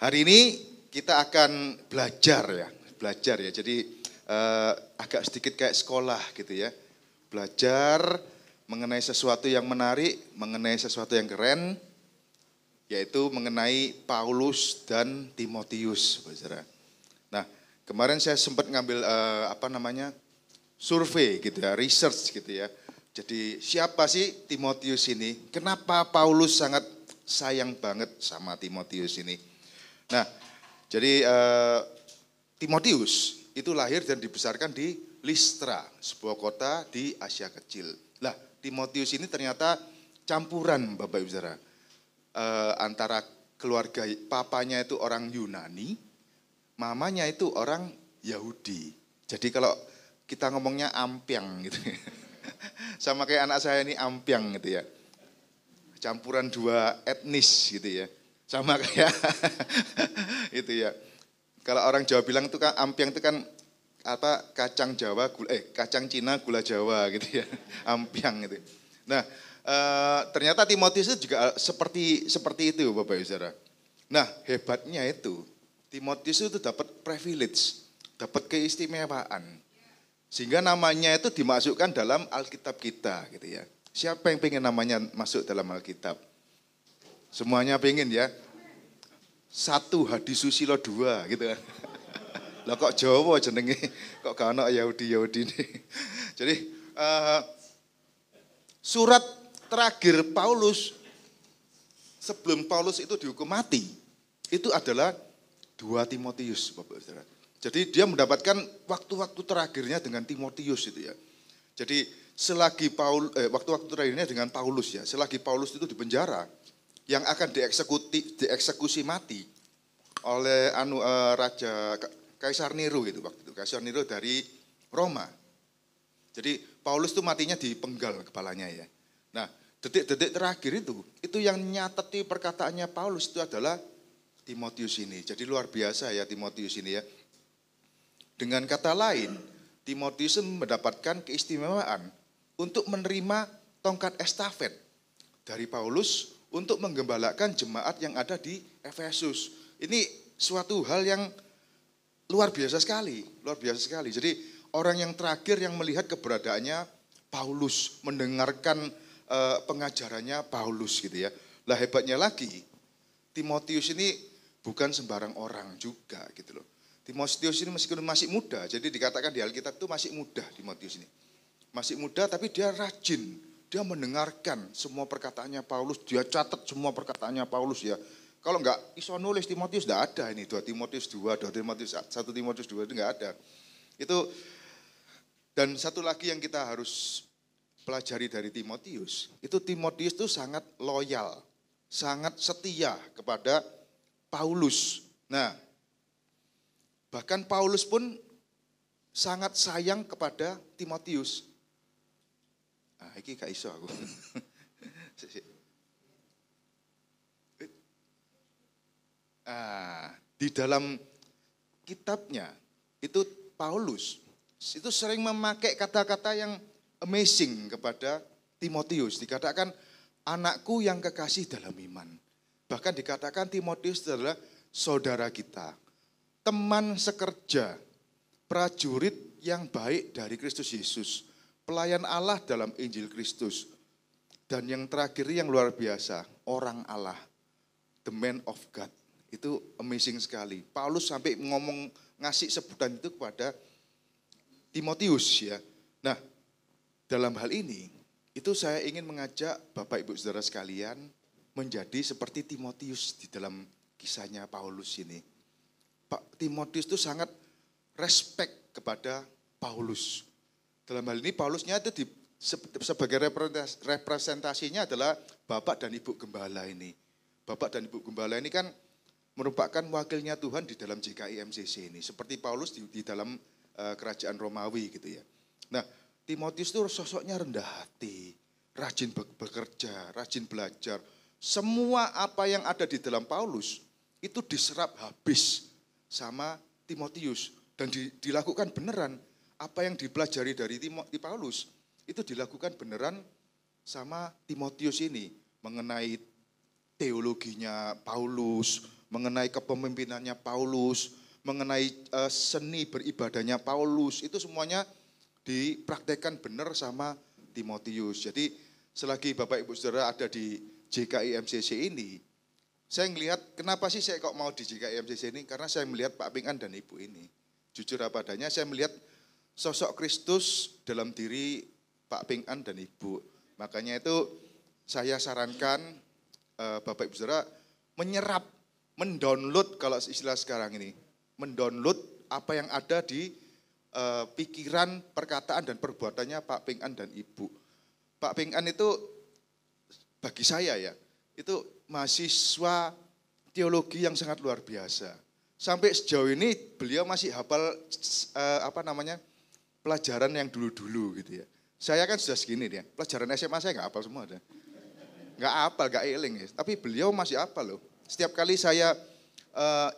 Hari ini kita akan belajar ya. Jadi agak sedikit kayak sekolah gitu ya. Belajar mengenai sesuatu yang menarik, mengenai sesuatu yang keren, yaitu mengenai Paulus dan Timotius, saudara. Nah, kemarin saya sempat ngambil survei gitu ya, research gitu ya. Jadi siapa sih Timotius ini? Kenapa Paulus sangat sayang banget sama Timotius ini? Nah, jadi Timotius itu lahir dan dibesarkan di Listra, sebuah kota di Asia Kecil. Lah, Timotius ini ternyata campuran Bapak Ibu Saudara. Antara keluarga, papanya itu orang Yunani, mamanya itu orang Yahudi. Jadi kalau kita ngomongnya ampiang gitu. Sama kayak anak saya ini ampiang gitu ya. Campuran dua etnis gitu ya. Sama kayak itu ya. Kalau orang Jawa bilang itu kan ampiang itu kan kacang Jawa, kacang Cina gula Jawa gitu ya. Ampiang gitu. Nah, ternyata Timotius itu juga seperti itu Bapak Ibu Saudara. Nah, hebatnya itu Timotius itu dapat privilege, dapat keistimewaan. Sehingga namanya itu dimasukkan dalam Alkitab kita gitu ya. Siapa yang pengen namanya masuk dalam Alkitab? Semuanya pengen ya. 1 Hadi Susilo 2 gitu kan. Lah kok Jawa jenenge, kok gak ana Yahudi ini. Jadi surat terakhir Paulus sebelum Paulus itu dihukum mati, itu adalah 2 Timotius, Bapak Saudara. Jadi dia mendapatkan waktu-waktu terakhirnya dengan Timotius itu ya. Jadi selagi waktu-waktu terakhirnya dengan Paulus ya, selagi Paulus itu di penjara, yang akan dieksekusi mati oleh Raja Kaisar Nero itu waktu itu, Kaisar Nero dari Roma. Jadi Paulus itu matinya dipenggal kepalanya ya. Nah, detik-detik terakhir itu yang nyateti perkataannya Paulus itu adalah Timotius ini. Jadi luar biasa ya Timotius ini ya. Dengan kata lain, Timotius mendapatkan keistimewaan untuk menerima tongkat estafet dari Paulus untuk menggembalakan jemaat yang ada di Efesus. Ini suatu hal yang luar biasa sekali. Jadi orang yang terakhir yang melihat keberadaannya Paulus, mendengarkan pengajarannya Paulus gitu ya. Lah hebatnya lagi, Timotius ini bukan sembarang orang juga gitu loh. Timotius ini meskipun masih muda, jadi dikatakan di Alkitab itu masih muda Timotius ini. Masih muda tapi dia rajin, dia mendengarkan semua perkataannya Paulus, dia catat semua perkataannya Paulus ya. Kalau enggak iso nulis Timotius enggak ada ini, 2 Timotius 2, 2 Timotius 1 Timotius 2 itu enggak ada. Itu dan satu lagi yang kita harus pelajari dari Timotius, itu Timotius itu sangat loyal, sangat setia kepada Paulus. Nah, bahkan Paulus pun sangat sayang kepada Timotius. Ah, iki gak iso aku. Di dalam kitabnya itu Paulus itu sering memakai kata-kata yang amazing kepada Timotius. Dikatakan anakku yang kekasih dalam iman. Bahkan dikatakan Timotius adalah saudara kita, teman sekerja, prajurit yang baik dari Kristus Yesus, pelayan Allah dalam Injil Kristus. Dan yang terakhir yang luar biasa, orang Allah, the man of God. Itu amazing sekali. Paulus sampai ngasih sebutan itu kepada Timotius ya. Nah, dalam hal ini, itu saya ingin mengajak Bapak Ibu Saudara sekalian menjadi seperti Timotius di dalam kisahnya Paulus ini. Pak Timotius itu sangat respect kepada Paulus. Dalam hal ini Paulusnya itu sebagai representasinya adalah Bapak dan Ibu Gembala ini. Bapak dan Ibu Gembala ini kan merupakan wakilnya Tuhan di dalam JKI MCC ini. Seperti Paulus di dalam kerajaan Romawi gitu ya. Nah, Timotius itu sosoknya rendah hati, rajin bekerja, rajin belajar. Semua apa yang ada di dalam Paulus itu diserap habis sama Timotius. Dan dilakukan beneran. Apa yang dipelajari dari Paulus itu dilakukan beneran sama Timotius ini. Mengenai teologinya Paulus, mengenai kepemimpinannya Paulus, mengenai seni beribadahnya Paulus, itu semuanya dipraktekkan benar sama Timotius. Jadi selagi Bapak Ibu Saudara ada di JKI MCC ini, saya melihat kenapa sih saya kok mau di JKI MCC ini? Karena saya melihat Pak Ping An dan Ibu ini. Jujur apa adanya, saya melihat sosok Kristus dalam diri Pak Ping An dan Ibu. Makanya itu saya sarankan Bapak Ibu Saudara menyerap, mendownload kalau istilah sekarang ini. Mendownload apa yang ada di pikiran, perkataan dan perbuatannya Pak Ping An dan Ibu. Pak Ping An itu bagi saya ya, itu mahasiswa teologi yang sangat luar biasa. Sampai sejauh ini beliau masih hafal pelajaran yang dulu-dulu gitu ya. Saya kan sudah segini dia, pelajaran SMA saya nggak hafal semua ada. Nggak hafal, nggak eling ya. Tapi beliau masih hafal loh. Setiap kali saya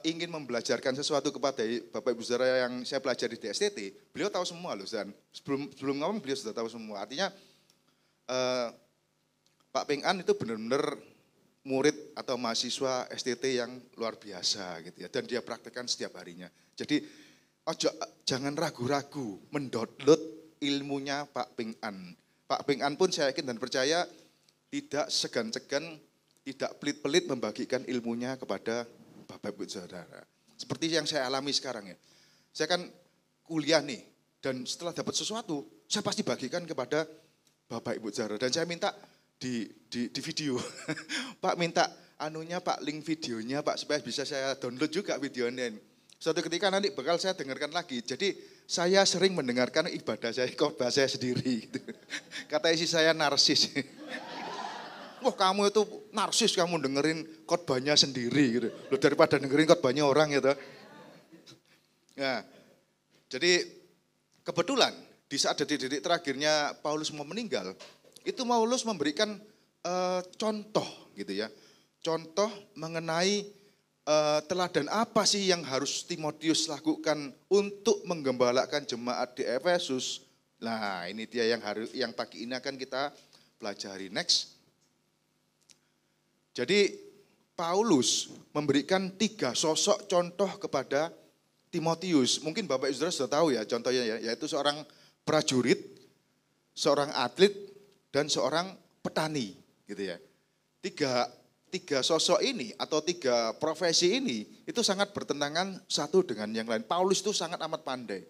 ingin membelajarkan sesuatu kepada Bapak Ibu Saudara yang saya pelajari di STT, beliau tahu semua loh. Dan sebelum ngomong beliau sudah tahu semua. Artinya Pak Ping An itu benar-benar murid atau mahasiswa STT yang luar biasa gitu ya. Dan dia praktekkan setiap harinya. Jadi jangan ragu-ragu mendownload ilmunya Pak Ping An. Pak Ping An pun saya yakin dan percaya tidak segan-segan, tidak pelit-pelit membagikan ilmunya kepada Bapak Ibu Saudara. Seperti yang saya alami sekarang ya. Saya kan kuliah nih, dan setelah dapat sesuatu, saya pasti bagikan kepada Bapak Ibu Saudara. Dan saya minta di video, Pak minta anunya Pak, link videonya Pak, supaya bisa saya download juga videonya. Suatu ketika nanti bakal saya dengarkan lagi. Jadi saya sering mendengarkan ibadah saya, khotbah saya sendiri. Gitu. Kata isi saya narsis. Wah kamu itu narsis, kamu dengerin khotbahnya sendiri gitu. Loh, daripada dengerin khotbahnya orang gitu. Nah, jadi kebetulan di saat detik-detik terakhirnya Paulus mau meninggal, itu Paulus memberikan contoh gitu ya. Contoh mengenai teladan apa sih yang harus Timotius lakukan untuk menggembalakan jemaat di Efesus. Nah, ini dia yang pagi ini akan kita pelajari. Next. Jadi Paulus memberikan 3 sosok contoh kepada Timotius. Mungkin Bapak Ibu sudah tahu ya contohnya ya, yaitu seorang prajurit, seorang atlet, dan seorang petani gitu ya. Tiga sosok ini atau 3 profesi ini itu sangat bertentangan satu dengan yang lain. Paulus itu sangat amat pandai.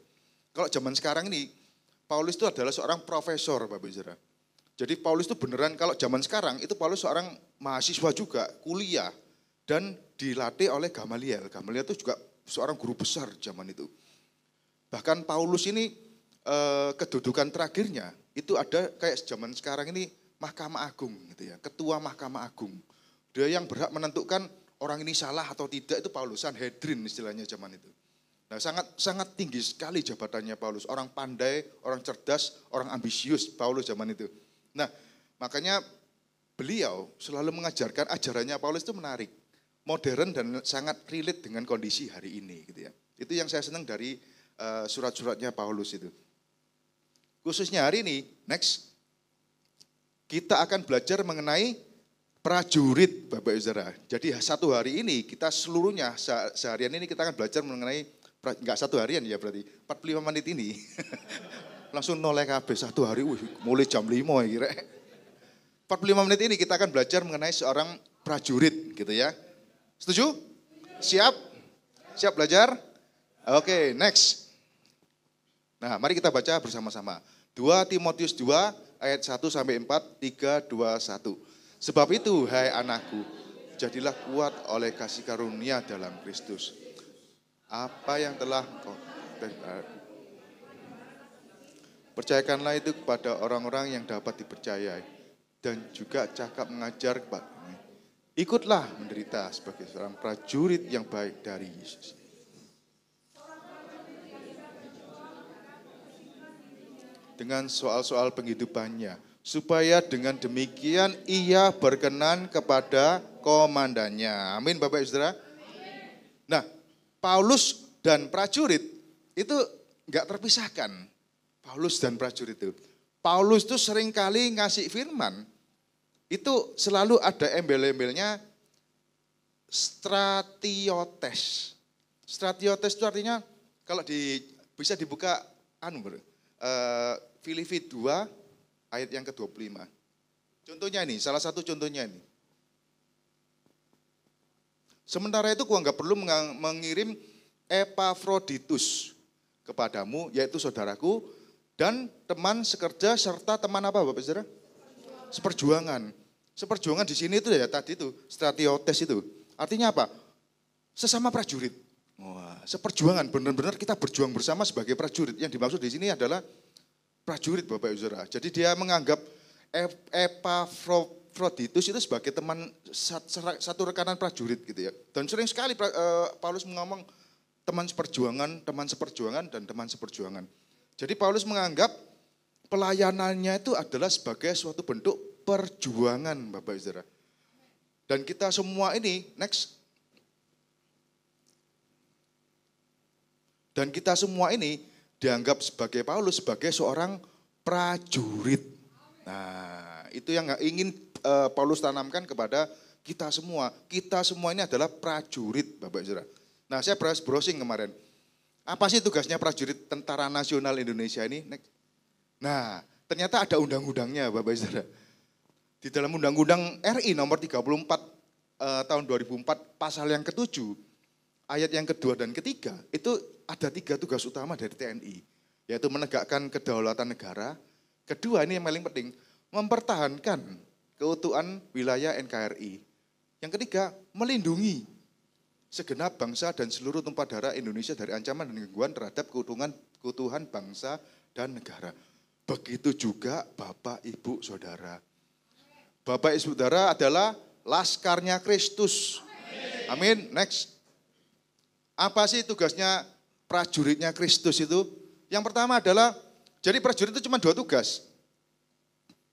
Kalau zaman sekarang ini, Paulus itu adalah seorang profesor Bapak Ibu. Jadi Paulus itu beneran kalau zaman sekarang itu Paulus seorang mahasiswa juga, kuliah dan dilatih oleh Gamaliel. Gamaliel itu juga seorang guru besar zaman itu. Bahkan Paulus ini kedudukan terakhirnya itu ada kayak zaman sekarang ini Mahkamah Agung gitu ya, ketua Mahkamah Agung. Dia yang berhak menentukan orang ini salah atau tidak itu Paulus, Sanhedrin istilahnya zaman itu. Nah, sangat tinggi sekali jabatannya Paulus, orang pandai, orang cerdas, orang ambisius Paulus zaman itu. Nah, makanya beliau selalu mengajarkan ajarannya Paulus itu menarik, modern dan sangat relate dengan kondisi hari ini gitu ya. Itu yang saya senang dari surat-suratnya Paulus itu. Khususnya hari ini, next, kita akan belajar mengenai prajurit Bapak Ibu Saudara. Jadi satu hari ini kita seluruhnya seharian ini kita akan belajar mengenai, enggak satu harian ya berarti, 45 menit ini. Langsung noleh kabeh satu hari, mulai jam 5 ya kira. 45 menit ini kita akan belajar mengenai seorang prajurit gitu ya. Setuju? Siap? Siap belajar? Oke, next. Nah, mari kita baca bersama-sama. 2 Timotius 2 ayat 1 sampai 4, 3, 2, 1. Sebab itu, hai anakku, jadilah kuat oleh kasih karunia dalam Kristus. Apa yang telah kau percayakanlah itu kepada orang-orang yang dapat dipercayai dan juga cakap mengajar kepadanya. Ikutlah menderita sebagai seorang prajurit yang baik dari Yesus. Dengan soal-soal penghidupannya, supaya dengan demikian ia berkenan kepada komandannya. Amin Bapak Ibu Saudara. Nah, Paulus dan prajurit itu enggak terpisahkan. Paulus dan prajurit itu. Paulus itu seringkali ngasih firman, itu selalu ada embel-embelnya stratiotes. Stratiotes itu artinya kalau bisa dibuka Filipi 2 ayat yang ke-25. Contohnya ini, salah satu contohnya ini. Sementara itu gua nggak perlu mengirim Epafroditus kepadamu, yaitu saudaraku dan teman sekerja serta teman apa Bapak Saudara? Seperjuangan. Seperjuangan di sini itu ya tadi itu stratiotes itu. Artinya apa? Sesama prajurit. Wah, seperjuangan benar-benar kita berjuang bersama sebagai prajurit. Yang dimaksud di sini adalah prajurit Bapak Ibu Saudara. Jadi dia menganggap Epafroditus itu sebagai teman satu rekanan prajurit gitu ya. Dan sering sekali Paulus ngomong teman seperjuangan dan teman seperjuangan. Jadi Paulus menganggap pelayanannya itu adalah sebagai suatu bentuk perjuangan Bapak Ibu Saudara. Dan kita semua ini, next. Dan kita semua ini dianggap sebagai Paulus sebagai seorang prajurit. Nah, itu yang ingin Paulus tanamkan kepada kita semua. Kita semua ini adalah prajurit, Bapak Saudara. Nah, saya browsing kemarin. Apa sih tugasnya prajurit Tentara Nasional Indonesia ini? Nah, ternyata ada undang-undangnya, Bapak Saudara. Di dalam Undang-Undang RI nomor 34 tahun 2004 pasal yang ke-7, ayat yang kedua dan ketiga, itu ada 3 tugas utama dari TNI, yaitu menegakkan kedaulatan negara. Kedua, ini yang paling penting, mempertahankan keutuhan wilayah NKRI. Yang ketiga, melindungi segenap bangsa dan seluruh tumpah darah Indonesia dari ancaman dan gangguan terhadap keutuhan bangsa dan negara. Begitu juga Bapak, Ibu, Saudara. Bapak, Ibu, Saudara adalah laskarnya Kristus. Amin. Next. Apa sih tugasnya prajuritnya Kristus itu? Yang pertama adalah, jadi prajurit itu cuma 2 tugas.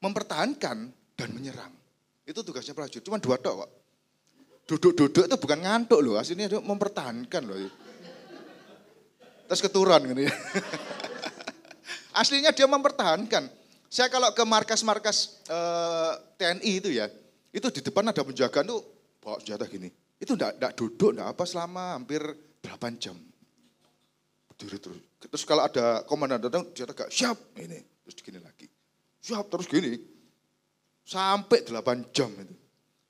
Mempertahankan dan menyerang. Itu tugasnya prajurit, cuma 2 tok kok. Duduk-duduk itu bukan ngantuk loh, aslinya itu mempertahankan loh. Terus keturun gitu ya. Aslinya dia mempertahankan. Saya kalau ke markas-markas TNI itu ya, itu di depan ada penjagaan tuh bawa senjata gini. Itu enggak duduk, enggak apa selama hampir 8 jam. Berdiri terus. Terus kalau ada komandan datang, dia tegak, siap, ini. Terus gini lagi. Siap, terus gini. Sampai 8 jam itu.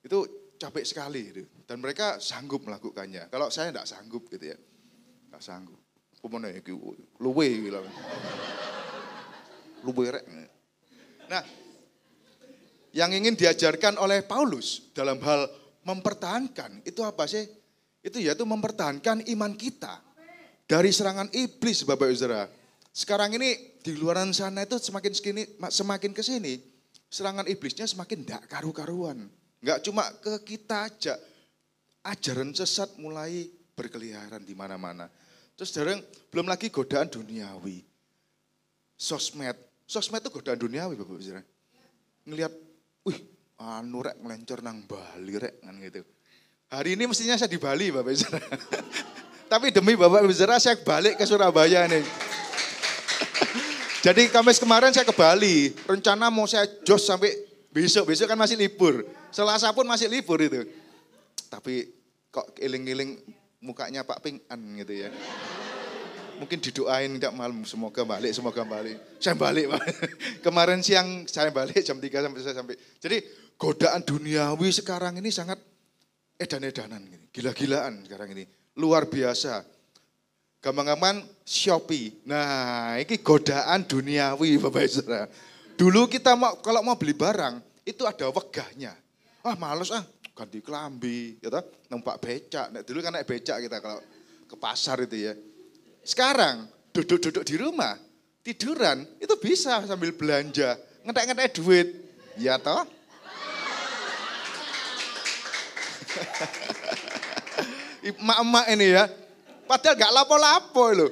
Itu capek sekali itu. Dan mereka sanggup melakukannya. Kalau saya enggak sanggup gitu ya. Enggak sanggup. Pemana ya, luwe bilang. Luwe rek. Nah, yang ingin diajarkan oleh Paulus dalam hal mempertahankan, itu apa sih? Itu yaitu mempertahankan iman kita dari serangan iblis, Bapak Ibu Saudara. Sekarang ini di luaran sana itu semakin ke sini, serangan iblisnya semakin enggak karu-karuan. Enggak cuma ke kita aja. Ajaran sesat mulai berkeliaran di mana-mana. Terus belum lagi godaan duniawi. Sosmed itu godaan duniawi, Bapak Ibu Saudara. Ngelihat, wih, anu rek ngelencor nang Bali rek kan gitu. Hari ini mestinya saya di Bali Bapak Ibu Saudara. Tapi demi Bapak Ibu Saudara saya balik ke Surabaya nih. Jadi Kamis kemarin saya ke Bali. Rencana mau saya jos sampai besok kan masih libur. Selasa pun masih libur itu. Tapi kok iling-iling mukanya Pak Pingkan gitu ya. Mungkin didoain tidak malam semoga balik. Saya balik. Kemarin siang saya balik jam 3 sampai. Jadi godaan duniawi sekarang ini sangat edan-edanan, gila-gilaan sekarang ini. Luar biasa. Gampang-gampang Shopee. Nah, ini godaan duniawi Bapak Ibu Saudara. Dulu kita kalau mau beli barang, itu ada wegahnya. Males ganti kelambi, ya toh, numpak becak. Nah, dulu kan naik becak kita kalau ke pasar itu ya. Sekarang duduk-duduk di rumah, tiduran, itu bisa sambil belanja, ngetek-ngetek duit. Ya toh? Emak-emak ini ya, padahal gak lapo-lapo loh.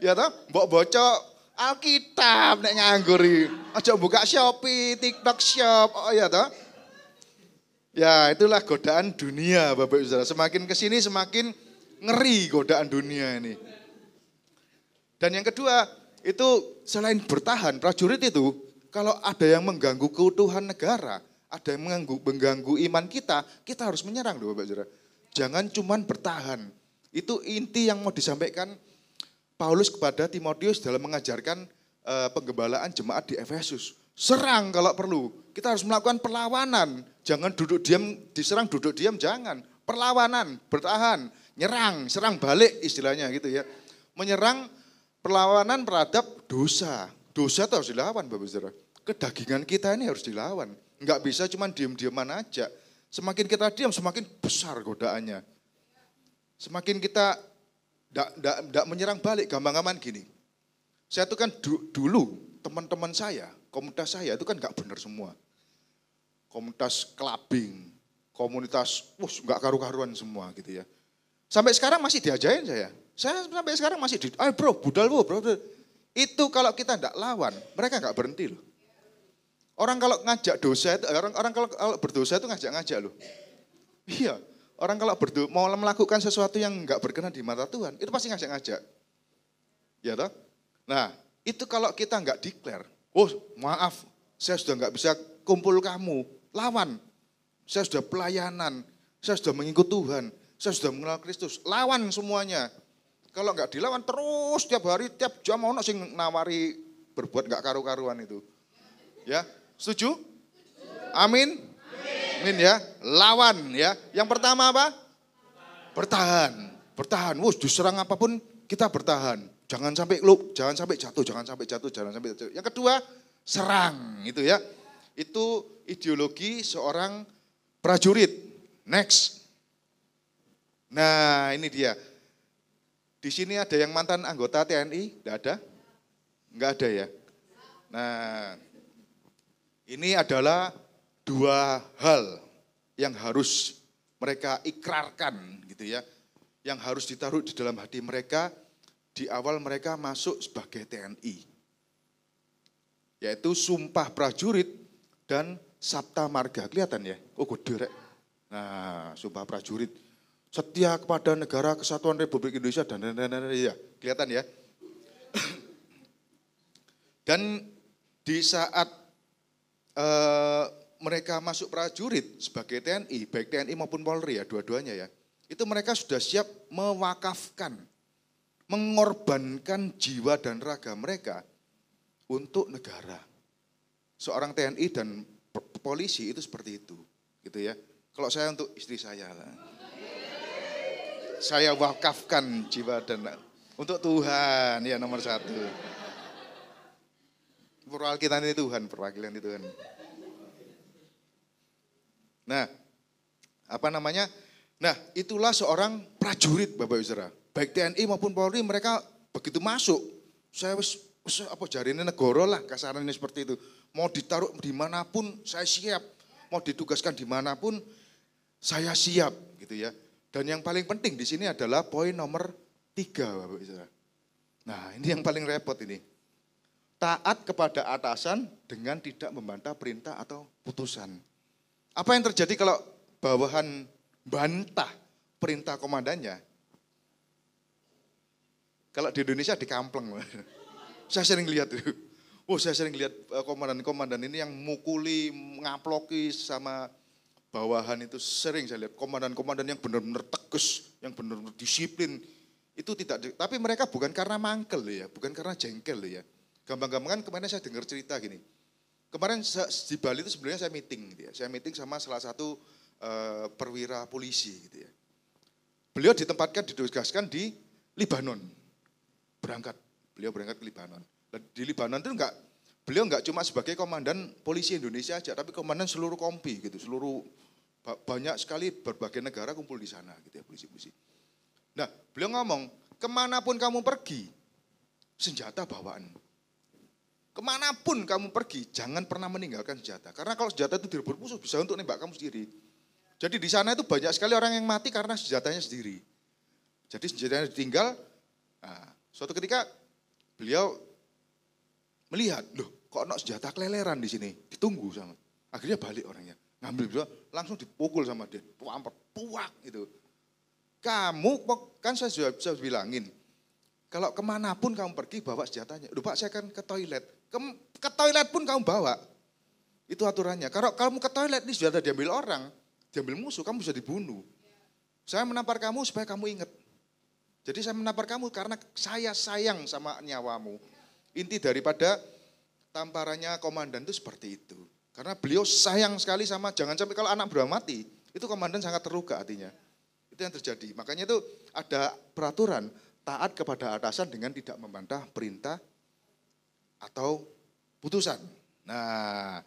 Ya toh, mbok bocok Alkitab nek nganggur iki. Aja buka Shopee, TikTok Shop, ya toh. Ya, itulah godaan dunia Bapak Ibu Saudara. Semakin kesini semakin ngeri godaan dunia ini. Dan yang kedua, itu selain bertahan, prajurit itu kalau ada yang mengganggu keutuhan negara, ada yang mengganggu iman kita, kita harus menyerang loh Bapak Saudara. Jangan cuman bertahan. Itu inti yang mau disampaikan Paulus kepada Timotius dalam mengajarkan penggembalaan jemaat di Efesus. Serang kalau perlu. Kita harus melakukan perlawanan. Jangan duduk diam, diserang duduk diam, jangan. Perlawanan, bertahan, nyerang, serang balik istilahnya gitu ya. Menyerang perlawanan terhadap dosa. Dosa itu harus dilawan Bapak Saudara. Kedagingan kita ini harus dilawan. Enggak bisa cuma diam-diaman aja. Semakin kita diam semakin besar godaannya. Semakin kita enggak menyerang balik, gampang-gampang gini. Saya itu kan dulu teman-teman saya, komunitas saya itu kan enggak benar semua. Komunitas clubbing, komunitas enggak karu-karuan semua gitu ya. Sampai sekarang masih diajarin saya. Saya sampai sekarang masih ayo bro, budal bro. Itu kalau kita enggak lawan, mereka enggak berhenti loh. Orang kalau ngajak dosa itu, orang kalau berdosa itu ngajak-ngajak loh. Iya, orang kalau mau melakukan sesuatu yang enggak berkenan di mata Tuhan, itu pasti ngajak-ngajak. Ya toh? Nah, itu kalau kita enggak declare, oh maaf, saya sudah enggak bisa kumpul kamu, lawan. Saya sudah pelayanan, saya sudah mengikut Tuhan, saya sudah mengenal Kristus, lawan semuanya. Kalau enggak dilawan terus tiap hari, tiap jam mau sing nawari berbuat enggak karu-karuan itu. Ya, setuju? Amin. Amin ya. Lawan ya. Yang pertama apa? Bertahan. Bertahan. Diserang apapun kita bertahan. Jangan sampai jatuh, jangan sampai jatuh. Yang kedua, serang itu ya. Itu ideologi seorang prajurit. Next. Nah, ini dia. Di sini ada yang mantan anggota TNI? Enggak ada? Enggak ada ya. Nah, ini adalah dua hal yang harus mereka ikrarkan gitu ya. Yang harus ditaruh di dalam hati mereka di awal mereka masuk sebagai TNI. Yaitu sumpah prajurit dan sabta marga. Kelihatan ya? Oh gede rek. Nah, sumpah prajurit. Setia kepada negara kesatuan Republik Indonesia dan ya. Kelihatan ya? Dan di saat mereka masuk prajurit sebagai TNI, baik TNI maupun Polri ya, dua-duanya ya, itu mereka sudah siap mewakafkan, mengorbankan jiwa dan raga mereka untuk negara. Seorang TNI dan polisi itu seperti itu, gitu ya. Kalau saya untuk istri saya lah, saya wakafkan jiwa dan untuk Tuhan ya nomor satu. Perwakilan itu Tuhan, perwakilan itu Tuhan. Nah, apa namanya? Nah, itulah seorang prajurit Bapak Ibu Saudara. Baik TNI maupun Polri mereka begitu masuk. Saya apa jarine negara lah kasarannya seperti itu. Mau ditaruh dimanapun saya siap. Mau ditugaskan dimanapun saya siap gitu ya. Dan yang paling penting di sini adalah poin nomor 3 Bapak Ibu Saudara. Nah, ini yang paling repot ini. Taat kepada atasan dengan tidak membantah perintah atau putusan. Apa yang terjadi kalau bawahan bantah perintah komandannya? Kalau di Indonesia dikampleng. Saya sering lihat itu. Saya sering lihat komandan-komandan ini yang mukuli, ngaploki sama bawahan itu sering saya lihat. Komandan-komandan yang benar-benar tegas, yang benar-benar disiplin. Itu tidak, tapi mereka bukan karena mangkel ya, bukan karena jengkel ya. Gampang-gampangan kemarin saya dengar cerita gini. Kemarin di Bali itu sebenarnya saya meeting gitu ya. Saya meeting sama salah satu perwira polisi gitu ya. Beliau ditempatkan, ditugaskan di Libanon. Beliau berangkat ke Libanon. Di Libanon itu beliau enggak cuma sebagai komandan polisi Indonesia aja, tapi komandan seluruh kompi gitu, banyak sekali berbagai negara kumpul di sana gitu ya, polisi-polisi. Nah, beliau ngomong, kemanapun kamu pergi, senjata bawaan. Kemanapun kamu pergi, jangan pernah meninggalkan senjata. Karena kalau senjata itu direbut musuh, bisa untuk nembak kamu sendiri. Jadi di sana itu banyak sekali orang yang mati karena senjatanya sendiri. Jadi senjatanya ditinggal. Nah, suatu ketika beliau melihat, loh kok ada senjata keleleran di sini, ditunggu sama. Akhirnya balik orangnya, ngambil beliau, langsung dipukul sama dia, puak itu. Kamu, kan saya sudah bilangin, kalau kemanapun kamu pergi bawa senjatanya. Loh Pak, saya kan ke toilet. Ke toilet pun kamu bawa. Itu aturannya. Kalau kamu ke toilet, ini senjata diambil orang, diambil musuh, kamu bisa dibunuh. Saya menampar kamu supaya kamu ingat. Jadi saya menampar kamu karena saya sayang sama nyawamu. Inti daripada tamparannya komandan itu seperti itu. Karena beliau sayang sekali sama, jangan sampai kalau anak buah mati, itu komandan sangat terluka hatinya. Itu yang terjadi. Makanya itu ada peraturan taat kepada atasan dengan tidak membantah perintah atau putusan. Nah,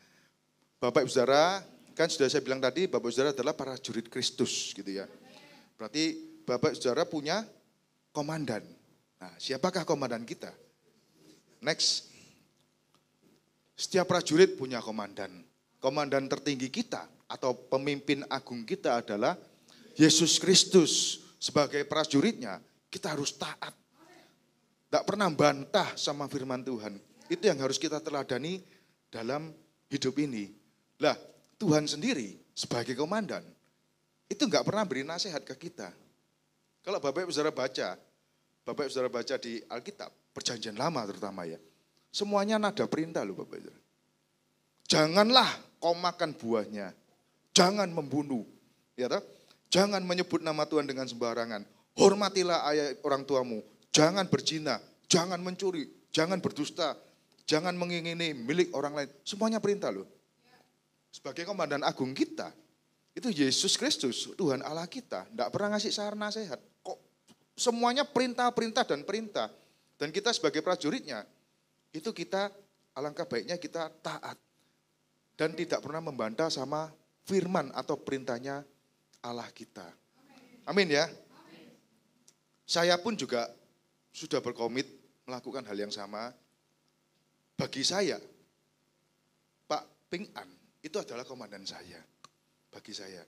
Bapak Ibu Saudara, kan sudah saya bilang tadi, Bapak Ibu Saudara adalah para prajurit Kristus gitu ya. Berarti Bapak Ibu Saudara punya komandan. Nah, siapakah komandan kita? Next. Setiap prajurit punya komandan. Komandan tertinggi kita atau pemimpin agung kita adalah Yesus Kristus. Sebagai prajuritnya, kita harus taat. Tidak pernah bantah sama firman Tuhan. Itu yang harus kita teladani dalam hidup ini. Lah, Tuhan sendiri sebagai komandan, itu enggak pernah beri nasihat ke kita. Kalau Bapak Ibu Saudara baca di Alkitab, Perjanjian Lama terutama ya. Semuanya nada perintah loh Bapak Ibu. Janganlah kau makan buahnya. Jangan membunuh. Ya toh? Jangan menyebut nama Tuhan dengan sembarangan. Hormatilah ayah orang tuamu. Jangan berzina, jangan mencuri, jangan berdusta, jangan mengingini milik orang lain. Semuanya perintah loh. Sebagai komandan agung kita, itu Yesus Kristus, Tuhan Allah kita, tidak pernah ngasih saran nasihat. Kok semuanya perintah-perintah dan perintah. Dan kita sebagai prajuritnya, itu kita alangkah baiknya kita taat. Dan tidak pernah membantah sama firman atau perintahnya Allah kita. Amin ya. Saya pun juga sudah berkomit melakukan hal yang sama. Bagi saya, Pak Ping An itu adalah komandan saya. Bagi saya.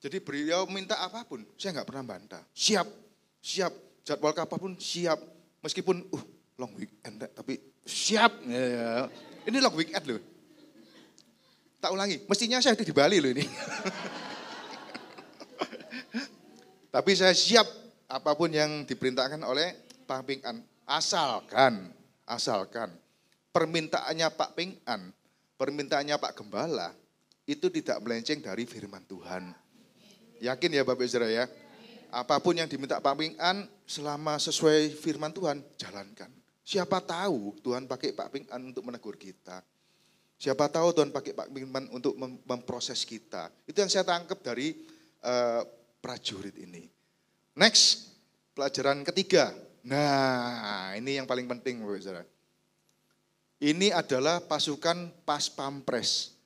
Jadi beliau minta apapun, saya nggak pernah bantah. Siap, siap. Jadwal apapun siap. Meskipun long weekend, tapi siap. Ya. Ini long weekend loh. Tak ulangi, mestinya saya itu di Bali loh ini. Tapi saya siap apapun yang diperintahkan oleh Pak Ping An. Asalkan permintaannya Pak Ping An, permintaannya Pak Gembala, itu tidak melenceng dari firman Tuhan. Yakin ya Bapak Ibu Saudara ya? Apapun yang diminta Pak Ping An, selama sesuai firman Tuhan, jalankan. Siapa tahu Tuhan pakai Pak Ping An untuk menegur kita. Siapa tahu Tuhan pakai Pak Ping An untuk memproses kita. Itu yang saya tangkap dari prajurit ini. Next, pelajaran ketiga. Nah, ini yang paling penting Bapak Saudara. Ini adalah pasukan Pas Pampres,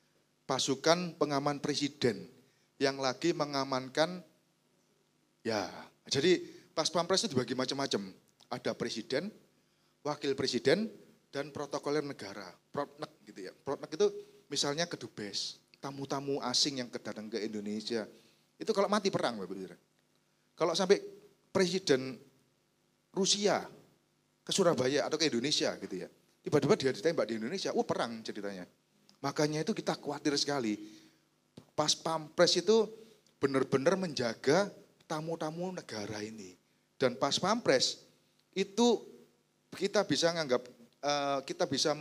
pasukan pengaman presiden yang lagi mengamankan, ya, jadi Pas Pampres itu dibagi macam-macam. Ada presiden, wakil presiden, dan protokoler negara, protnek gitu ya. Protnek itu misalnya kedubes, tamu-tamu asing yang datang ke Indonesia. Itu kalau mati perang Bapak Saudara. Kalau sampai presiden Rusia ke Surabaya atau ke Indonesia gitu ya. Tiba-tiba dia ditembak di Indonesia, perang ceritanya. Makanya itu kita khawatir sekali. Pas Pampres itu benar-benar menjaga tamu-tamu negara ini. Dan Pas Pampres itu kita bisa menganggap, kita bisa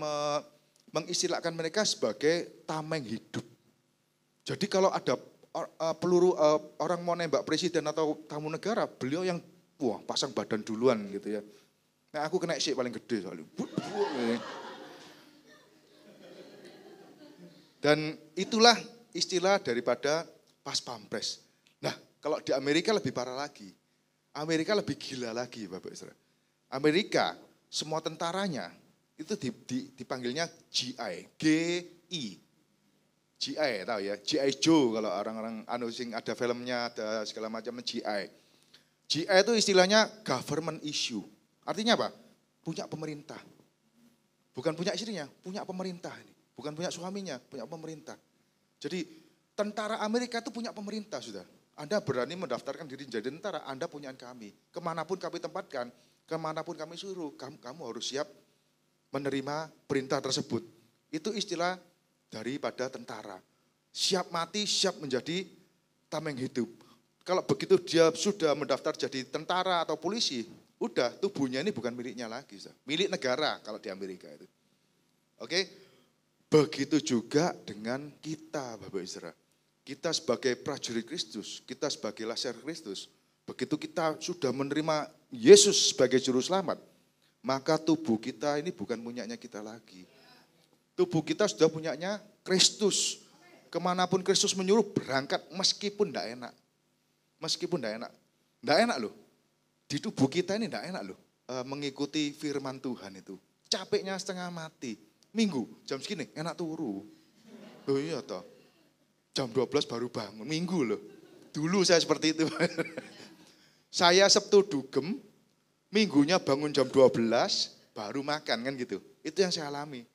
mengistilahkan mereka sebagai tameng hidup. Jadi kalau ada peluru orang mau nembak presiden atau tamu negara, beliau yang pasang badan duluan gitu ya. Nah aku kena sik paling gede soalnya. Dan itulah istilah daripada Pas Pampres. Nah kalau di Amerika lebih parah lagi. Amerika lebih gila lagi Bapak Saudara. Amerika semua tentaranya itu dipanggilnya GI, GI. GI tahu ya, GI Joe kalau orang-orang sing ada filmnya, ada segala macam GI. GI itu istilahnya government issue. Artinya apa? Punya pemerintah. Bukan punya istrinya, punya pemerintah ini. Bukan punya suaminya, punya pemerintah. Jadi tentara Amerika itu punya pemerintah sudah. Anda berani mendaftarkan diri jadi tentara, Anda punya kami. Kemanapun kami tempatkan, kemanapun kami suruh, kamu harus siap menerima perintah tersebut. Itu istilah daripada tentara. Siap mati, siap menjadi tameng hidup. Kalau begitu dia sudah mendaftar jadi tentara atau polisi, udah tubuhnya ini bukan miliknya lagi. Milik negara kalau di Amerika itu. Oke, begitu juga dengan kita Bapak Saudara. Kita sebagai prajurit Kristus, kita sebagai laser Kristus, begitu kita sudah menerima Yesus sebagai juru selamat, maka tubuh kita ini bukan punyanya kita lagi. Tubuh kita sudah punyanya Kristus. Kemanapun Kristus menyuruh berangkat meskipun tidak enak. Meskipun tidak enak. Tidak enak loh. Di tubuh kita ini tidak enak loh. Mengikuti firman Tuhan itu. Capeknya setengah mati. Minggu jam segini enak turu. Oh iya toh. Jam 12 baru bangun. Minggu loh. Dulu saya seperti itu. Saya Sabtu dugem, minggunya bangun jam 12, baru makan kan gitu. Itu yang saya alami.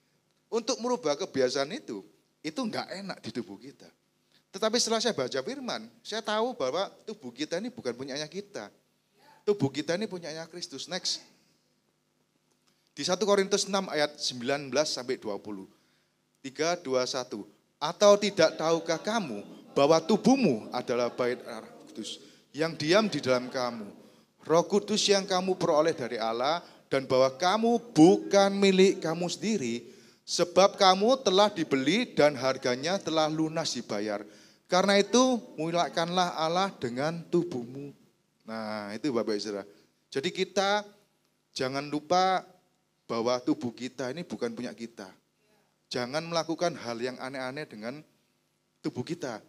Untuk merubah kebiasaan itu enggak enak di tubuh kita. Tetapi setelah saya baca firman, saya tahu bahwa tubuh kita ini bukan punyanya kita. Tubuh kita ini punyanya Kristus. Next. Di 1 Korintus 6 ayat 19 sampai 20. 3, 2, 1. Atau tidak tahukah kamu bahwa tubuhmu adalah bait Roh Kudus yang diam di dalam kamu. Roh Kudus yang kamu peroleh dari Allah dan bahwa kamu bukan milik kamu sendiri sebab kamu telah dibeli dan harganya telah lunas dibayar. Karena itu muliakanlah Allah dengan tubuhmu. Nah itu Bapak Ibu Saudara. Jadi kita jangan lupa bahwa tubuh kita ini bukan punya kita. Jangan melakukan hal yang aneh-aneh dengan tubuh kita.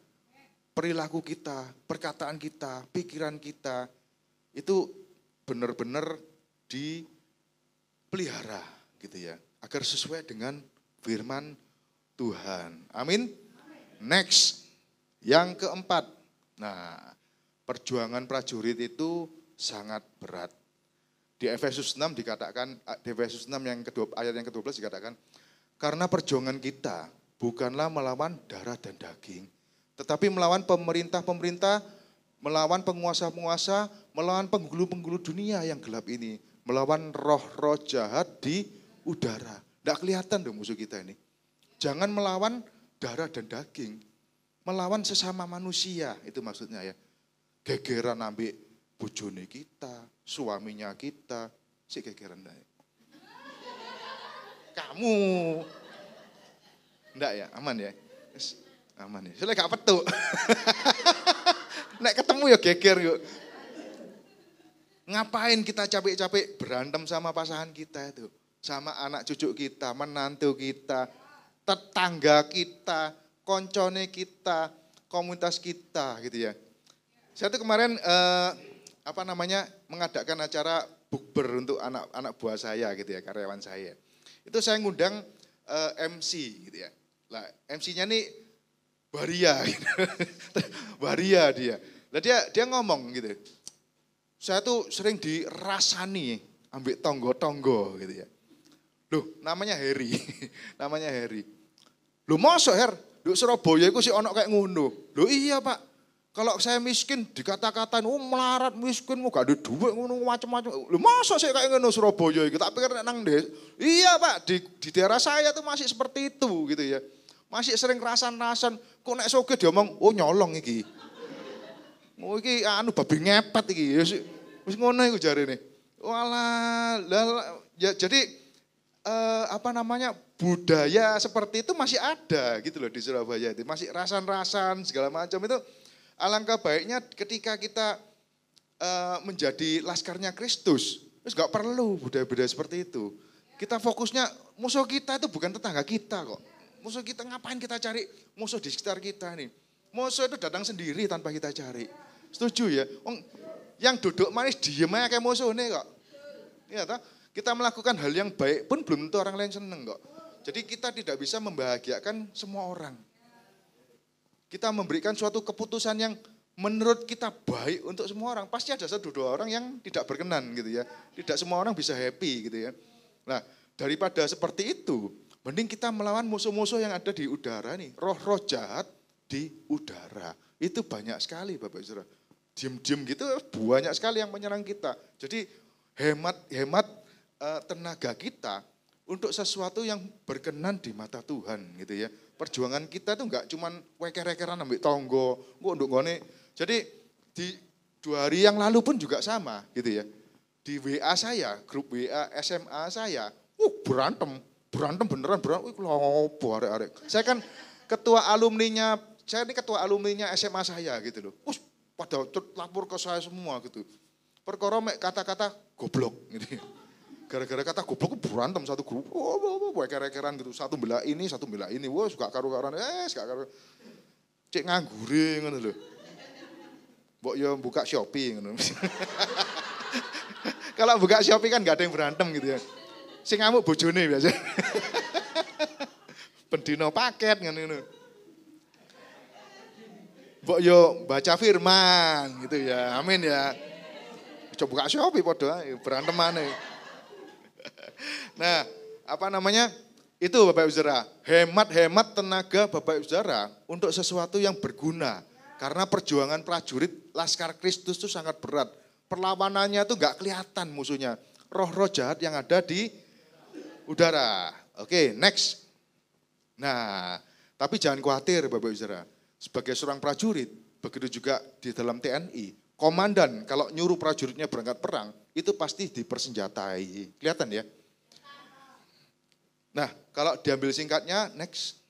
Perilaku kita, perkataan kita, pikiran kita, itu benar-benar dipelihara gitu ya. Agar sesuai dengan firman Tuhan. Amin. Next, yang keempat. Nah, perjuangan prajurit itu sangat berat. Di Efesus 6 dikatakan, di Efesus 6 ayat yang ke-12 dikatakan, karena perjuangan kita bukanlah melawan darah dan daging, tetapi melawan pemerintah-pemerintah, melawan penguasa-penguasa, melawan penghulu-penghulu dunia yang gelap ini, melawan roh-roh jahat di udara. Tidak kelihatan dong musuh kita ini. Jangan melawan darah dan daging, melawan sesama manusia, itu maksudnya ya. Gegeran ambil bojone kita, suaminya kita, si gegeran naik. Kamu, enggak ya, aman ya? Aman ya, soalnya gak petuk. Nek ketemu ya geger yuk. Ngapain kita capek-capek berantem sama pasangan kita itu. Sama anak cucu kita, menantu kita, tetangga kita, koncone kita, komunitas kita gitu ya. Saya tuh kemarin mengadakan acara bukber untuk anak buah saya gitu ya, karyawan saya. Itu saya ngundang MC gitu ya. Lah MC-nya nih waria gitu. Waria dia. Lah dia ngomong gitu. Saya tuh sering dirasani ambek tonggo-tonggo gitu ya. Loh, namanya Heri. Namanya Heri. Loh, mosok Her? Di Surabaya iku sih ono kayak ngono. Loh iya, Pak. Kalau saya miskin dikata-katain, melarat miskin, gak ada duit ngono macam-macam. Loh, mosok sih kayak ngono Surabaya iki? Tak pikir nang iya, Pak, di daerah saya tuh masih seperti itu gitu ya. Masih sering rasan-rasan, kok nek soge diomong, oh nyolong iki. Oh iki babi ngepet iki. Wis ngono iku jarene. Walah, ya jadi budaya seperti itu masih ada gitu loh di Surabaya itu. Masih rasan-rasan segala macam itu. Alangkah baiknya ketika kita menjadi laskarnya Kristus, terus gak perlu budaya-budaya seperti itu. Kita fokusnya musuh kita itu bukan tetangga kita kok. Musuh kita ngapain kita cari musuh di sekitar kita nih. Musuh itu datang sendiri tanpa kita cari. Setuju ya? Yang duduk manis diem aja kayak musuh nih kok. Iya toh? Kita melakukan hal yang baik pun belum tentu orang lain seneng kok. Jadi kita tidak bisa membahagiakan semua orang. Kita memberikan suatu keputusan yang menurut kita baik untuk semua orang. Pasti ada satu dua orang yang tidak berkenan gitu ya. Tidak semua orang bisa happy gitu ya. Nah daripada seperti itu, mending kita melawan musuh-musuh yang ada di udara nih. Roh-roh jahat di udara. Itu banyak sekali Bapak Ibu Saudara. Diem-diem gitu banyak sekali yang menyerang kita. Jadi hemat tenaga kita untuk sesuatu yang berkenan di mata Tuhan gitu ya. Perjuangan kita tuh enggak cuman weker-wekeran ambil tonggo, untuk ngone. Jadi di 2 hari yang lalu pun juga sama gitu ya. Di WA saya, grup WA SMA saya, berantem beneran, lopo arek-arek. Saya kan ketua alumninya SMA saya gitu loh. pada lapor ke saya semua gitu. Perkara mek kata-kata goblok gitu. Gara-gara kata goblok berantem satu grup. Kere-keran gitu. Satu bela ini, wah suka karu-karuan, suka karu. Cek nganggure ngono lho. Mbok yo buka Shopee ngono. Kalau buka Shopee kan enggak ada yang berantem gitu ya. Sing ngamuk bojone biasa. Pendino paket ngono. Mbok yo baca firman gitu ya. Amin ya. Coba buka Shopee padha berantem maneh. Nah, apa namanya? Itu Bapak Ibu Saudara, hemat-hemat tenaga Bapak Ibu Saudara untuk sesuatu yang berguna. Karena perjuangan prajurit Laskar Kristus itu sangat berat. Perlawanannya itu enggak kelihatan musuhnya. Roh-roh jahat yang ada di udara. Oke, next. Nah, tapi jangan khawatir Bapak Ibu Saudara. Sebagai seorang prajurit, begitu juga di dalam TNI, komandan kalau nyuruh prajuritnya berangkat perang, itu pasti dipersenjatai. Kelihatan ya? Nah, kalau diambil singkatnya, next.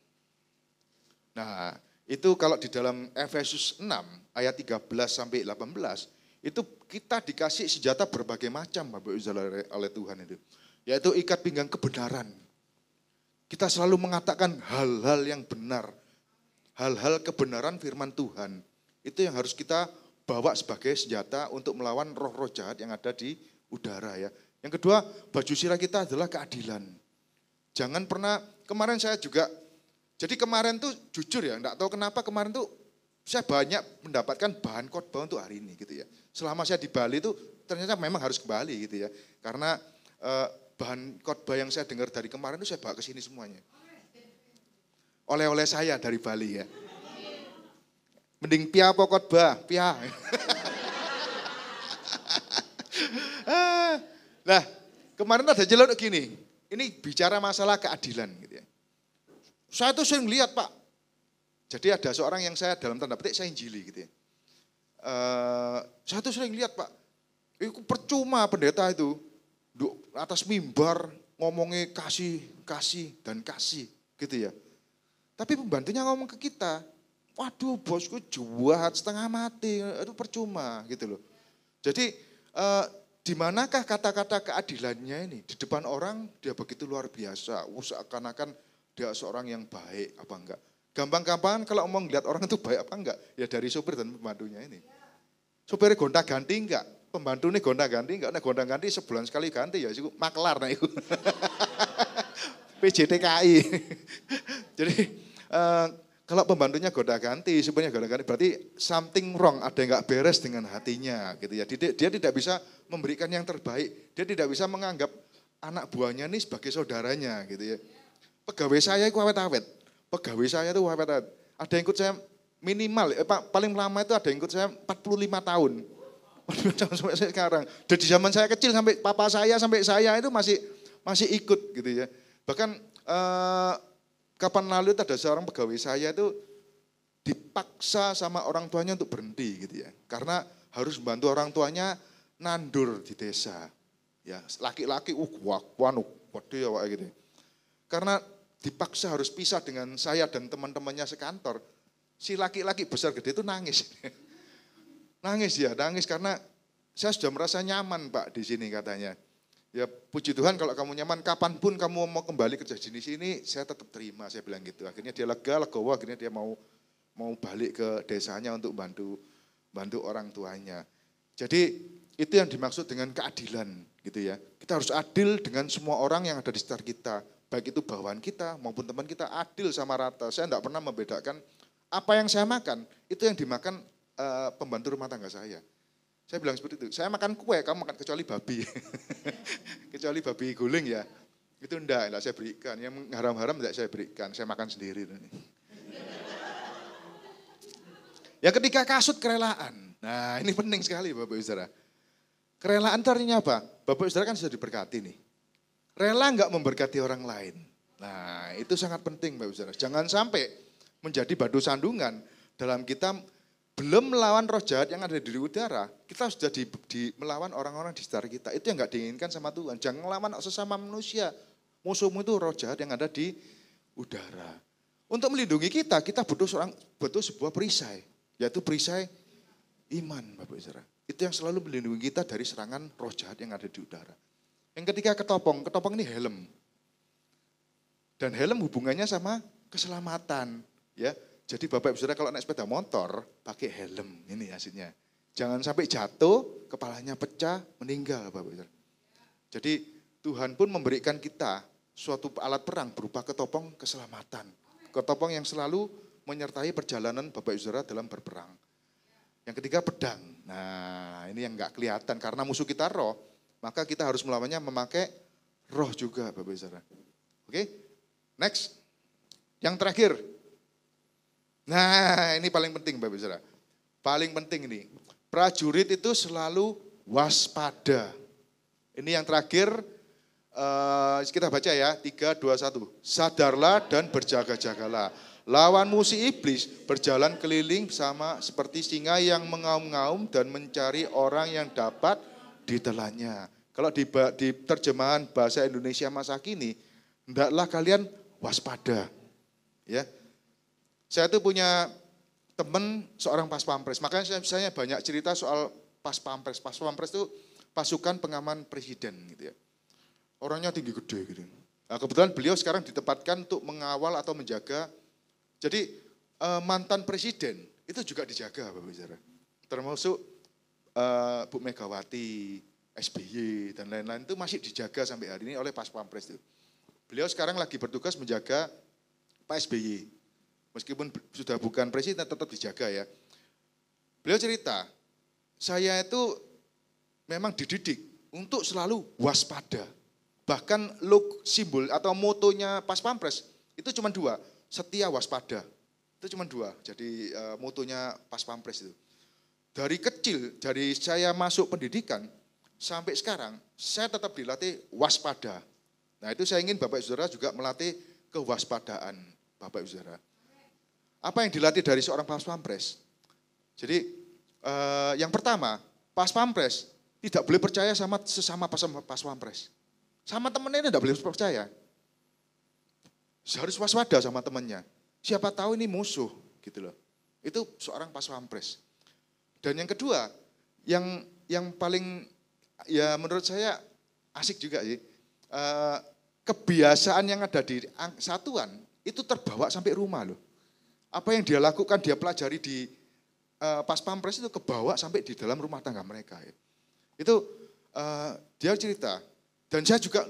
Nah, itu kalau di dalam Efesus 6 ayat 13 sampai 18, itu kita dikasih senjata berbagai macam Bapak Ibu Saudara oleh Tuhan itu. Yaitu ikat pinggang kebenaran. Kita selalu mengatakan hal-hal yang benar. Hal-hal kebenaran firman Tuhan. Itu yang harus kita bawa sebagai senjata untuk melawan roh-roh jahat yang ada di udara ya. Yang kedua, baju sirah kita adalah keadilan. Jangan pernah, kemarin saya juga, jadi kemarin tuh jujur ya, enggak tahu kenapa kemarin tuh saya banyak mendapatkan bahan khotbah untuk hari ini gitu ya. Selama saya di Bali tuh ternyata memang harus ke Bali gitu ya. Karena bahan khotbah yang saya dengar dari kemarin itu saya bawa ke sini semuanya. Oleh-oleh saya dari Bali ya. Mending pia apa khotbah? Pia. Nah, kemarin ada jelek gini. Ini bicara masalah keadilan gitu ya. Saya tuh sering lihat Pak. Jadi ada seorang yang saya dalam tanda petik saya injili gitu ya. Saya tuh sering lihat Pak. Itu percuma pendeta itu. Di atas mimbar ngomongnya kasih gitu ya. Tapi pembantunya ngomong ke kita. Waduh bosku jahat setengah mati. Itu percuma gitu loh. Jadi di manakah kata-kata keadilannya ini? Di depan orang dia begitu luar biasa. Seakan-akan dia seorang yang baik apa enggak. Gampang-gampang kalau mau ngeliat orang itu baik apa enggak. Ya dari sopir dan pembantunya ini. Sopirnya gonta-ganti enggak? Pembantunya gonta-ganti enggak? Nah gonta-ganti sebulan sekali ganti ya. Maklar nah itu. PJTKI. Jadi kalau pembantunya gonta-ganti, sebenarnya gonta-ganti berarti something wrong, ada yang enggak beres dengan hatinya gitu ya. Dia tidak bisa memberikan yang terbaik. Dia tidak bisa menganggap anak buahnya ini sebagai saudaranya gitu ya. Pegawai saya itu awet-awet. Pegawai saya itu awet-awet. Ada yang ikut saya minimal, paling lama itu ada yang ikut saya 45 tahun. Sampai sekarang. Dari zaman saya kecil sampai papa saya sampai saya itu masih ikut gitu ya. Bahkan kapan lalu itu ada seorang pegawai saya itu dipaksa sama orang tuanya untuk berhenti gitu ya. Karena harus membantu orang tuanya nandur di desa. Ya, laki-laki waduh ya gitu. Karena dipaksa harus pisah dengan saya dan teman-temannya sekantor. Si laki-laki besar gede itu nangis. Nangis karena saya sudah merasa nyaman Pak di sini katanya. Ya puji Tuhan kalau kamu nyaman, kapanpun kamu mau kembali kerja di sini, saya tetap terima, saya bilang gitu. Akhirnya dia legowo, akhirnya dia mau balik ke desanya untuk bantu orang tuanya. Jadi itu yang dimaksud dengan keadilan gitu ya. Kita harus adil dengan semua orang yang ada di sekitar kita. Baik itu bawahan kita maupun teman kita, adil sama rata. Saya tidak pernah membedakan apa yang saya makan, itu yang dimakan pembantu rumah tangga saya. Saya bilang seperti itu, saya makan kue, kamu makan kecuali babi. Kecuali babi guling ya. Itu enggak saya berikan. Yang haram-haram enggak saya berikan, saya makan sendiri. Yang ketiga kasut kerelaan. Nah ini penting sekali Bapak Ibu Saudara. Kerelaan itu artinya apa? Bapak Ibu Saudara kan sudah diberkati nih. Rela enggak memberkati orang lain. Nah itu sangat penting Bapak Ibu Saudara. Jangan sampai menjadi batu sandungan dalam kita belum melawan roh jahat yang ada di udara, kita sudah melawan orang-orang di sekitar kita. Itu yang enggak diinginkan sama Tuhan. Jangan melawan sesama manusia. Musuhmu itu roh jahat yang ada di udara. Untuk melindungi kita butuh sebuah perisai. Yaitu perisai Iman, Bapak Saudara. Itu yang selalu melindungi kita dari serangan roh jahat yang ada di udara. Yang ketiga ketopong ini helm. Dan helm hubungannya sama keselamatan, ya. Jadi Bapak Ibu Saudara kalau naik sepeda motor pakai helm, ini hasilnya. Jangan sampai jatuh, kepalanya pecah, meninggal Bapak Ibu Saudara. Jadi Tuhan pun memberikan kita suatu alat perang berupa ketopong keselamatan. Ketopong yang selalu menyertai perjalanan Bapak Ibu Saudara dalam berperang. Yang ketiga pedang. Nah ini yang enggak kelihatan karena musuh kita roh, maka kita harus melawannya memakai roh juga Bapak Ibu Saudara. Oke, next. Yang terakhir. Nah ini paling penting Bapak Ibu Saudara. Paling penting ini. Prajurit itu selalu waspada. Ini yang terakhir. Kita baca ya, 3, 2, 1. Sadarlah dan berjaga-jagalah. Lawanmu si iblis berjalan keliling sama seperti singa yang mengaum-ngaum dan mencari orang yang dapat ditelannya. Kalau di terjemahan bahasa Indonesia masa kini, hendaklah kalian waspada. Ya, saya tuh punya teman seorang pas pampres, makanya saya banyak cerita soal pas pampres. Pas pampres itu pasukan pengaman presiden gitu ya. Orangnya tinggi gede gitu. Nah, kebetulan beliau sekarang ditempatkan untuk mengawal atau menjaga. Jadi mantan presiden itu juga dijaga Bapak Saudara. Termasuk Bu Megawati, SBY dan lain-lain itu masih dijaga sampai hari ini oleh Pas Pampres itu. Beliau sekarang lagi bertugas menjaga Pak SBY. Meskipun sudah bukan presiden tetap dijaga ya. Beliau cerita, saya itu memang dididik untuk selalu waspada. Bahkan look simbol atau motonya Pas Pampres itu cuma 2, setia waspada. Itu cuma 2, jadi motonya Pas Pampres itu. Dari kecil, dari saya masuk pendidikan sampai sekarang, saya tetap dilatih waspada. Nah itu saya ingin Bapak Saudara juga melatih kewaspadaan Bapak Saudara. Apa yang dilatih dari seorang Pas Pampres? Jadi yang pertama, Pas Pampres tidak boleh percaya sama sesama Pas Pampres. Sama temennya tidak boleh percaya. Harus waspada sama temannya. Siapa tahu ini musuh gitu loh. Itu seorang Pas Pampres. Dan yang kedua, yang paling ya menurut saya asik juga sih. Kebiasaan yang ada di satuan itu terbawa sampai rumah loh. Apa yang dia lakukan, dia pelajari di Pas Pampres itu kebawa sampai di dalam rumah tangga mereka. Ya. Itu dia cerita. Dan saya juga,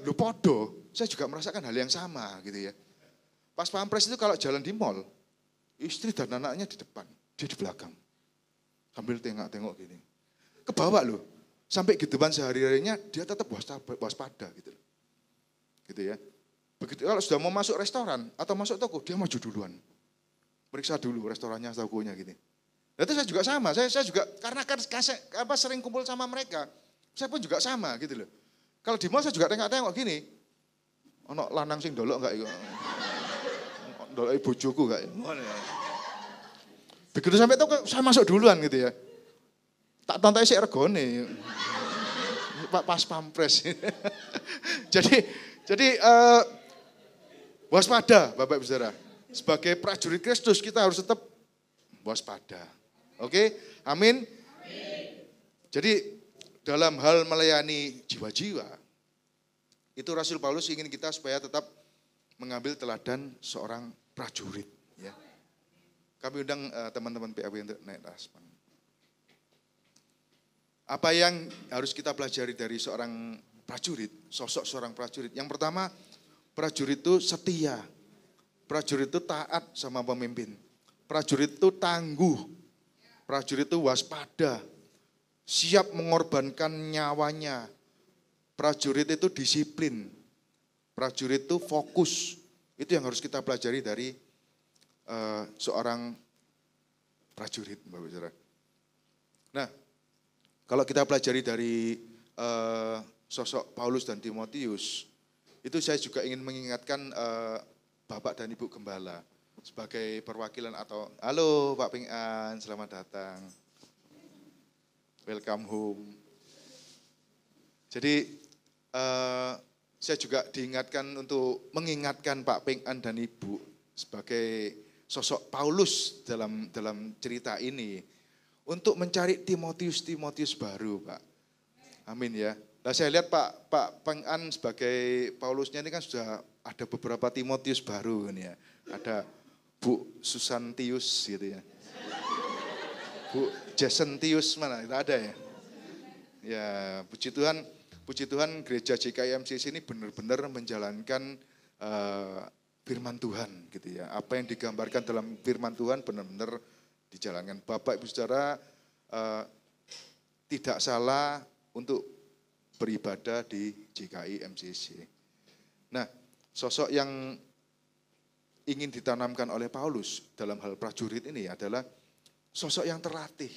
saya juga merasakan hal yang sama gitu ya. Pas Pampres itu kalau jalan di mall, istri dan anaknya di depan, dia di belakang. Sambil tengok-tengok gini. Kebawa loh, sampai di depan sehari-harinya dia tetap waspada gitu. Gitu ya. Begitu kalau sudah mau masuk restoran atau masuk toko, dia maju duluan. Periksa dulu restorannya, tokonya gitu. Nah, itu saya juga sama, saya juga karena sering kumpul sama mereka, saya pun juga sama gitu loh. Kalau di mall saya juga tengok-tengok gini, ono lanang sing dolok enggak iku? Dolok bojoku enggak? Begitu sampai itu saya masuk duluan gitu ya. Tak tonton sik regone. Pas Pampres. jadi waspada Bapak Ibu Saudara. Sebagai prajurit Kristus kita harus tetap waspada. Oke? Amin. Jadi dalam hal melayani jiwa-jiwa, itu Rasul Paulus ingin kita supaya tetap mengambil teladan seorang prajurit. Ya. Kami undang teman-teman PAW untuk naik atas. Apa yang harus kita pelajari dari seorang prajurit, sosok seorang prajurit? Yang pertama, prajurit itu setia. Prajurit itu taat sama pemimpin. Prajurit itu tangguh. Prajurit itu waspada. Siap mengorbankan nyawanya. Prajurit itu disiplin. Prajurit itu fokus. Itu yang harus kita pelajari dari seorang prajurit, Bapak Saudara. Nah, kalau kita pelajari dari sosok Paulus dan Timotius, itu saya juga ingin mengingatkan Bapak dan Ibu Gembala sebagai perwakilan atau halo Pak Ping-an, selamat datang. Welcome home. Jadi saya juga diingatkan untuk mengingatkan Pak Ping-an dan Ibu sebagai sosok Paulus dalam cerita ini untuk mencari Timotius baru, Pak. Amin ya. Nah saya lihat Pak Pengan sebagai Paulusnya ini kan sudah ada beberapa Timotius baru ini ya. Ada Bu Susantius gitu ya. Bu Jasentius mana? Itu ada ya. Ya, puji Tuhan gereja JKI MCC ini benar-benar menjalankan firman Tuhan gitu ya. Apa yang digambarkan dalam firman Tuhan benar-benar dijalankan. Bapak Ibu Saudara tidak salah untuk beribadah di JKI MCC. Nah, sosok yang ingin ditanamkan oleh Paulus dalam hal prajurit ini adalah sosok yang terlatih.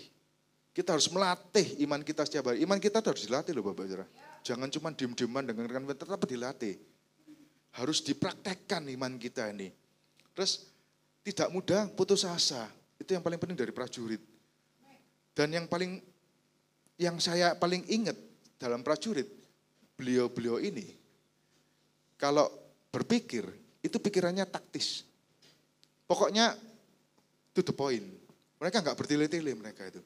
Kita harus melatih iman kita setiap hari. Iman kita harus dilatih loh Bapak Saudara. Jangan cuma diem-dieman dengarkan, tetap dilatih. Harus dipraktekkan iman kita ini. Terus tidak mudah putus asa. Itu yang paling penting dari prajurit. Dan yang saya paling ingat dalam prajurit, beliau-beliau ini, kalau berpikir, itu pikirannya taktis. Pokoknya to the point. Mereka nggak bertele-tele mereka itu.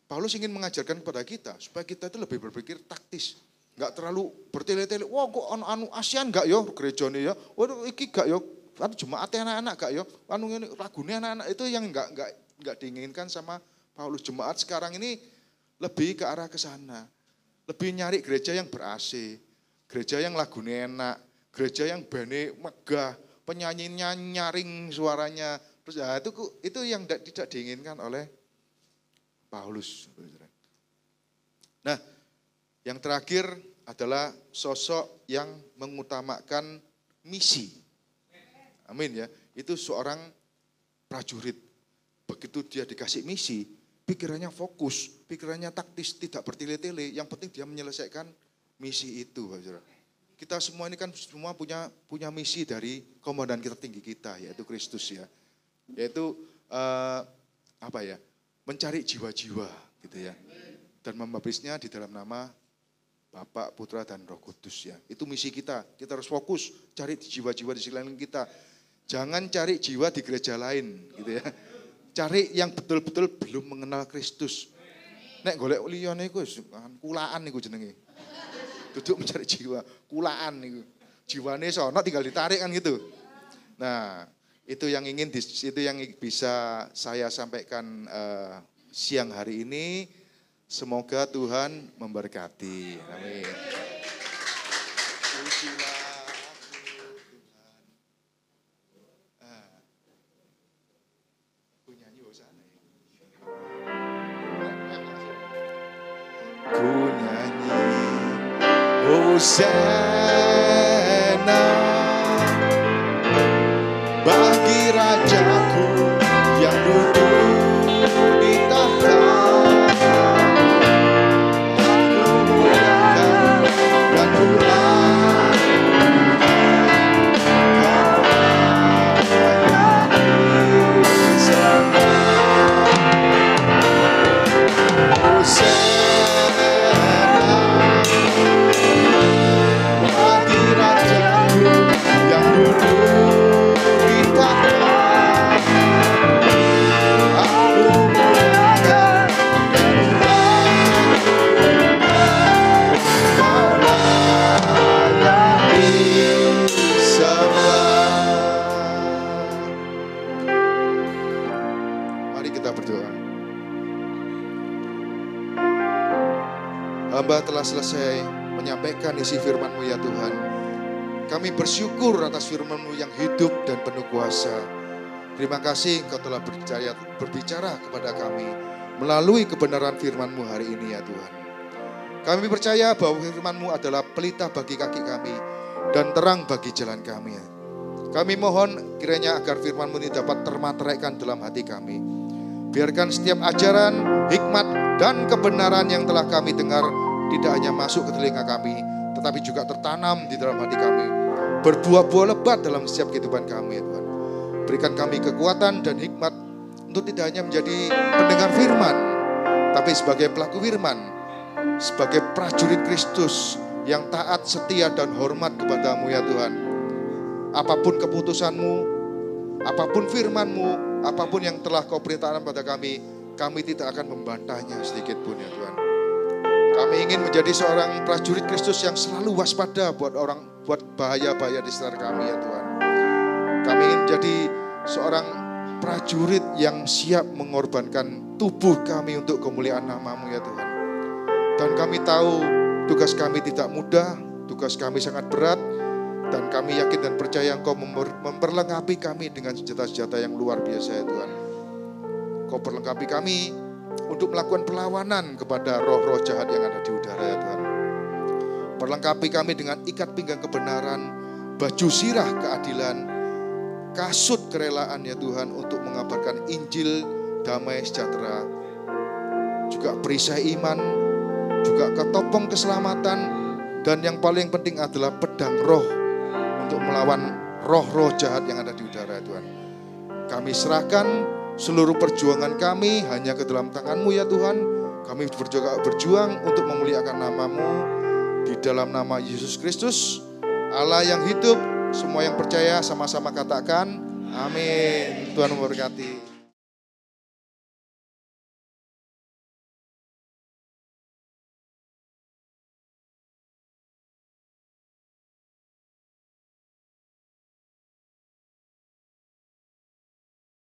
Paulus ingin mengajarkan kepada kita supaya kita itu lebih berpikir taktis, nggak terlalu bertele-tele. Wah, kok anu ASEAN nggak yo gereja nih ya? Waduh, iki nggak yo? Anu jemaatnya anak-anak nggak yo? Anu ini lagunya anak-anak itu yang nggak diinginkan sama Paulus. Jemaat sekarang ini lebih ke arah ke sana, lebih nyari gereja yang ber-AC, gereja yang lagunya enak, gereja yang bane megah, penyanyinya nyaring suaranya. Terus ya itu yang tidak diinginkan oleh Paulus. Nah, yang terakhir adalah sosok yang mengutamakan misi. Amin ya. Itu seorang prajurit. Begitu dia dikasih misi, pikirannya fokus, pikirannya taktis, tidak bertele-tele. Yang penting dia menyelesaikan misi itu. Kita semua ini kan semua punya misi dari komandan kita tinggi kita, yaitu Kristus ya. Yaitu mencari jiwa-jiwa gitu ya. Dan membaptisnya di dalam nama Bapa, Putra, dan Roh Kudus ya. Itu misi kita. Kita harus fokus cari jiwa-jiwa di sekeliling kita. Jangan cari jiwa di gereja lain gitu ya. Cari yang betul-betul belum mengenal Kristus. Nek golek liyane iku kulaan niku jenenge. Duduk mencari jiwa, kulaan niku. Jiwane sono tinggal ditarik kan gitu. Nah, itu yang bisa saya sampaikan siang hari ini. Semoga Tuhan memberkati. Amin. Ku nyanyi Hosana bagi Rajaku yang duduk di tahta. Aku muliakan dan ku layani semua. Hosana bagi Rajaku yang duduk di tahta. Aku muliakan dan melayani semua. Mari kita berdoa. Hamba telah selesai menyampaikan isi firman-Mu ya Tuhan. Kami bersyukur atas firman-Mu yang hidup dan penuh kuasa. Terima kasih Engkau telah berbicara kepada kami melalui kebenaran firman-Mu hari ini ya Tuhan. Kami percaya bahwa firman-Mu adalah pelita bagi kaki kami dan terang bagi jalan kami. Kami mohon kiranya agar firman-Mu ini dapat termateraikan dalam hati kami. Biarkan setiap ajaran, hikmat, dan kebenaran yang telah kami dengar tidak hanya masuk ke telinga kami, tetapi juga tertanam di dalam hati kami. Berbuah-buah lebat dalam setiap kehidupan kami, ya Tuhan. Berikan kami kekuatan dan hikmat untuk tidak hanya menjadi pendengar firman, tapi sebagai pelaku firman, sebagai prajurit Kristus yang taat, setia, dan hormat kepada-Mu ya Tuhan. Apapun keputusan-Mu, apapun firman-Mu, apapun yang telah Kau perintahkan pada kami kami tidak akan membantahnya sedikit pun ya Tuhan. Kami ingin menjadi seorang prajurit Kristus yang selalu waspada buat bahaya-bahaya di sekitar kami ya Tuhan. Kami ingin menjadi seorang prajurit yang siap mengorbankan tubuh kami untuk kemuliaan nama-Mu ya Tuhan. Dan kami tahu tugas kami tidak mudah, tugas kami sangat berat, dan kami yakin dan percaya Engkau memperlengkapi kami dengan senjata-senjata yang luar biasa ya Tuhan. Kau perlengkapi kami untuk melakukan perlawanan kepada roh-roh jahat yang ada di udara ya Tuhan. Perlengkapi kami dengan ikat pinggang kebenaran, baju sirah keadilan, kasut kerelaan ya Tuhan untuk mengabarkan Injil damai sejahtera, juga perisai iman, juga ketopong keselamatan, dan yang paling penting adalah pedang roh untuk melawan roh-roh jahat yang ada di udara ya Tuhan. Kami serahkan seluruh perjuangan kami hanya ke dalam tangan-Mu ya Tuhan. Kami berjuang untuk memuliakan nama-Mu di dalam nama Yesus Kristus, Allah yang hidup. Semua yang percaya sama-sama katakan amin. Tuhan memberkati.